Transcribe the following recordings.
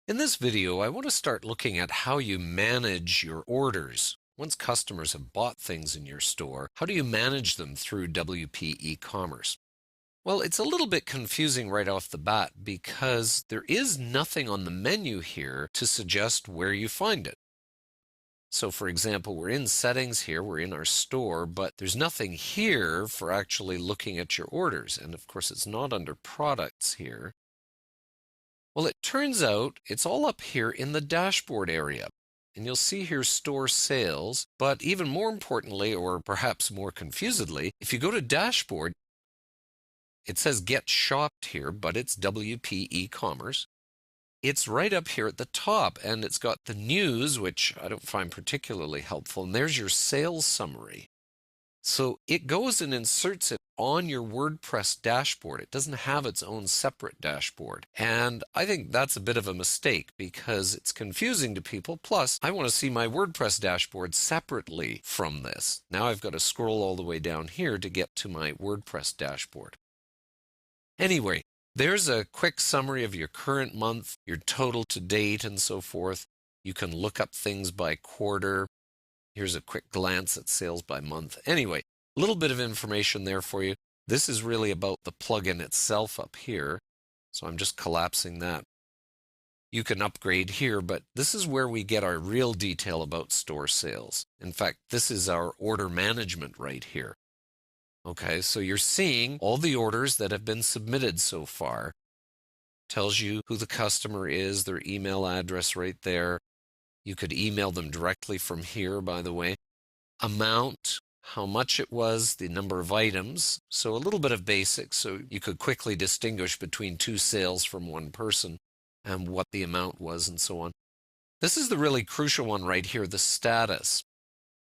In this video, I want to start looking at how you manage your orders. Once customers have bought things in your store, how do you manage them through WP e-commerce? Well, it's a little bit confusing right off the bat because there is nothing on the menu here to suggest where you find it. So for example, we're in settings here, we're in our store, but there's nothing here for actually looking at your orders. And of course, it's not under products here. Well, it turns out it's all up here in the dashboard area. And you'll see here store sales, but even more importantly, or perhaps more confusedly, if you go to dashboard, it says get shopped here, but it's WP e-commerce. It's right up here at the top, and it's got the news, which I don't find particularly helpful, and there's your sales summary. So it goes and inserts it on your WordPress dashboard. It doesn't have its own separate dashboard. And I think that's a bit of a mistake because it's confusing to people. Plus, I want to see my WordPress dashboard separately from this. Now I've got to scroll all the way down here to get to my WordPress dashboard. Anyway, there's a quick summary of your current month, your total to date, and so forth. You can look up things by quarter. Here's a quick glance at sales by month. Anyway, a little bit of information there for you. This is really about the plugin itself up here. So I'm just collapsing that. You can upgrade here, but this is where we get our real detail about store sales. In fact, this is our order management right here. Okay, so you're seeing all the orders that have been submitted so far. Tells you who the customer is, their email address right there. You could email them directly from here, by the way. Amount, how much it was, the number of items. So a little bit of basics, so you could quickly distinguish between two sales from one person and what the amount was and so on. This is the really crucial one right here, the status.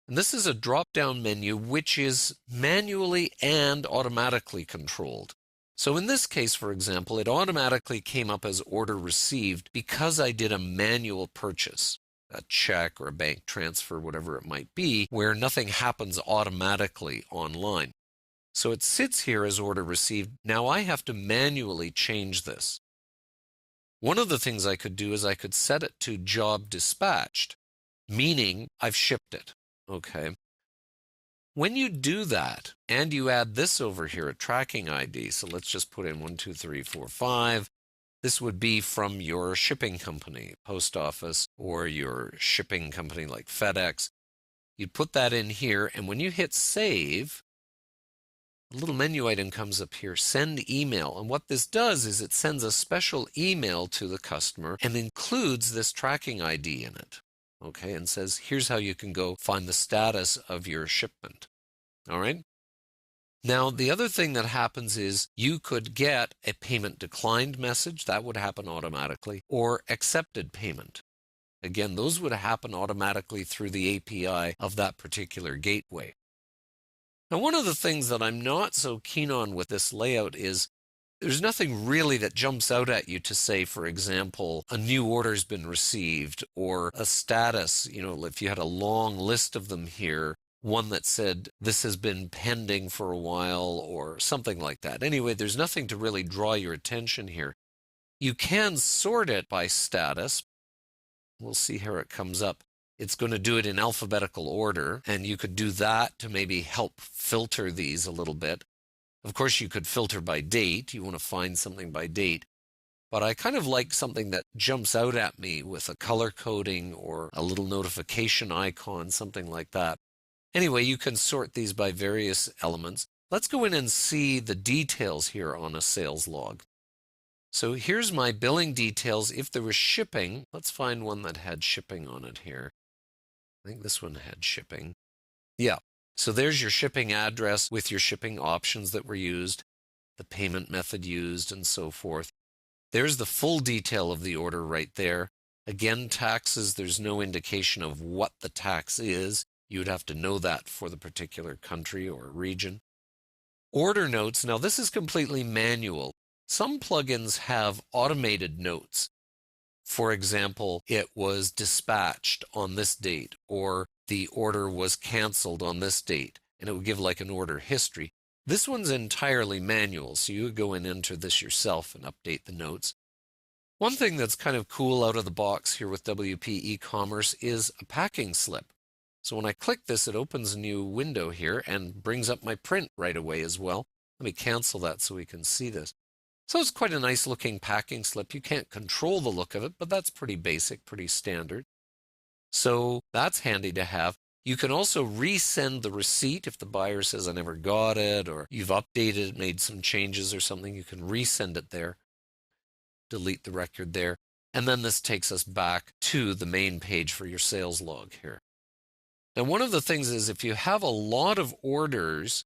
And this is a drop-down menu which is manually and automatically controlled. So in this case, for example, it automatically came up as order received because I did a manual purchase. A check or a bank transfer, whatever it might be, where nothing happens automatically online. So it sits here as order received. Now I have to manually change this. One of the things I could do is I could set it to job dispatched, meaning I've shipped it. Okay. When you do that and you add this over here, a tracking ID, so let's just put in 1, 2, 3, 4, 5. This would be from your shipping company, post office, or your shipping company like FedEx. You put that in here, and when you hit save, a little menu item comes up here, send email. And what this does is it sends a special email to the customer and includes this tracking ID in it. Okay, and says, here's how you can go find the status of your shipment. All right. Now, the other thing that happens is you could get a payment declined message. That would happen automatically, or accepted payment. Again, those would happen automatically through the API of that particular gateway. Now, one of the things that I'm not so keen on with this layout is there's nothing really that jumps out at you to say, for example, a new order's been received or a status. If you had a long list of them here, one that said this has been pending for a while or something like that. Anyway, there's nothing to really draw your attention here. You can sort it by status. We'll see how it comes up. It's going to do it in alphabetical order, and you could do that to maybe help filter these a little bit. Of course, you could filter by date. You want to find something by date. But I kind of like something that jumps out at me with a color coding or a little notification icon, something like that. Anyway, you can sort these by various elements. Let's go in and see the details here on a sales log. So here's my billing details. If there was shipping, let's find one that had shipping on it here. I think this one had shipping. Yeah, so there's your shipping address with your shipping options that were used, the payment method used, and so forth. There's the full detail of the order right there. Again, taxes, there's no indication of what the tax is. You would have to know that for the particular country or region. Order notes, now this is completely manual. Some plugins have automated notes. For example, it was dispatched on this date, or the order was canceled on this date, and it would give like an order history. This one's entirely manual, so you would go and enter this yourself and update the notes. One thing that's kind of cool out of the box here with WP e-commerce is a packing slip. So when I click this, it opens a new window here and brings up my print right away as well. Let me cancel that so we can see this. So it's quite a nice looking packing slip. You can't control the look of it, but that's pretty basic, pretty standard. So that's handy to have. You can also resend the receipt if the buyer says, I never got it, or you've updated it, made some changes or something. You can resend it there, delete the record there. And then this takes us back to the main page for your sales log here. Now, one of the things is if you have a lot of orders,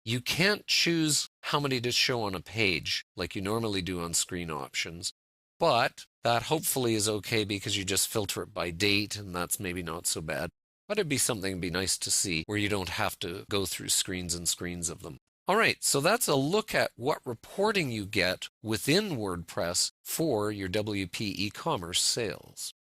you can't choose how many to show on a page like you normally do on screen options, but that hopefully is okay because you just filter it by date, and that's maybe not so bad. But it'd be something that'd be nice to see where you don't have to go through screens and screens of them. All right, so that's a look at what reporting you get within WordPress for your WP e-commerce sales.